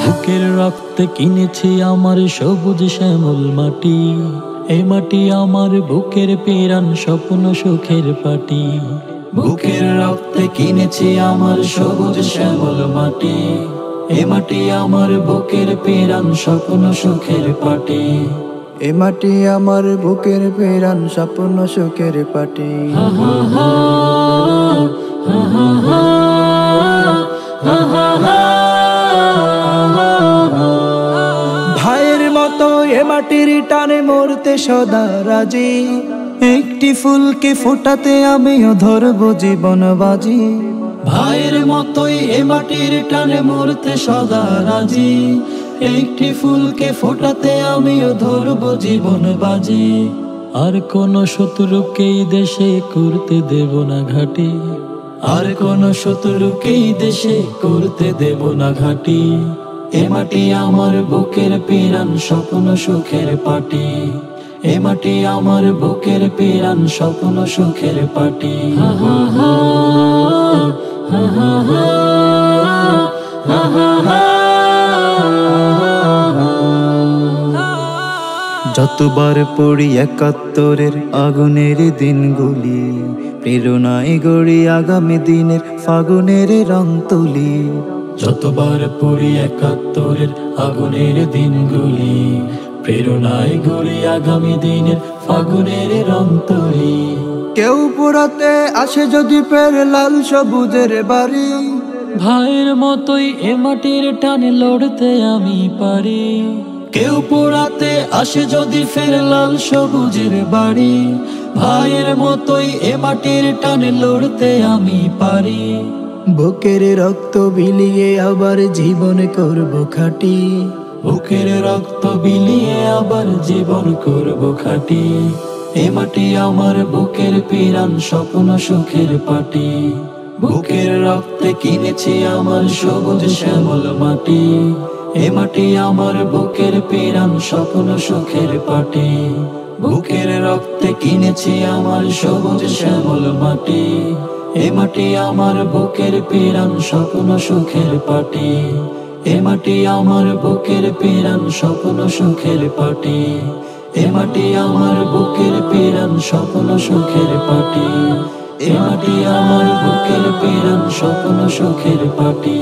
বুকের রক্তে কিনেছি আমার সবুজ শ্যামল মাটি, এই মাটি আমার বুকের পেরান স্বপ্ন সুখের পাটি। বুকের রক্তে কিনেছি আমার সবুজ শ্যামল মাটি, এই মাটি আমার বুকের পেরান স্বপ্ন সুখের পাটি। এ মাটি আমার বুকের পেরান স্বপ্ন সুখের পাটি। ভাইয়ের মতো এ মাটির টানে মরতে সদা রাজি, একটি ফুলকে ফোটাতে আমিও ধরবো জীবন বাজি। ভাইয়ের মতোই এ মাটির টানে মরতে সদা রাজি, একটি ফুলকে ফোটাতে আমিও ধরবো জীবন বাজি। আর কোন শত্রুকেই দেশে করতে দেব না ঘাঁটি, আর কোন শত্রুকেই দেশে করতে দেব না ঘাঁটি। এ মাটি আমার বুকের পেরান স্বপ্ন সুখের পাটি, এ মাটি আমার বুকের পেরান স্বপ্ন সুখের পাটি। যতবার পড়ি একাত্তরের আগুনের দিনগুলি, প্রেরণায় গড়ি আগামী দিনের ফাগুনের রং তুলি। যতবার পড়ি একাত্তরের আগুনের দিনগুলি, প্রেরণায় গড়ি আগামী দিনের ফাগুনের রং তুলি। কেউ পোড়াতে আসে যদি ফের লাল সবুজের বাড়ি, ভাইয়ের মতোই এ মাটির টানে লড়তে আমি পারি। কেউ পোড়াতে আসে যদি ফের লাল সবুজের বাড়ি, ভাইয়ের মতোই এ মাটির টানে লড়তে আমি পারি। বুকের রক্ত বিলিয়ে আবার জীবন করব খাঁটি, বুকের রক্ত বিলিয়ে আবার জীবন করব খাঁটি। এ মাটি আমার বুকের পেরান স্বপ্ন সুখের পাটি, বুকের রক্তে কিনেছি আমার সবুজ শ্যামল মাটি, এ মাটি আমার বুকের পেরান স্বপ্ন সুখের পাটি। বুকের রক্তে কিনেছি আমার সবুজ শ্যামল মাটি, এ মাটি আমার বুকের পেরান স্বপ্ন সুখের পাটি, এ মাটি আমার বুকের পেরান স্বপ্ন সুখের পাটি, এ মাটি আমার বুকের পেরান স্বপ্ন সুখের পাটি, এ মাটি আমার বুকের পেরান স্বপ্ন সুখের পাটি।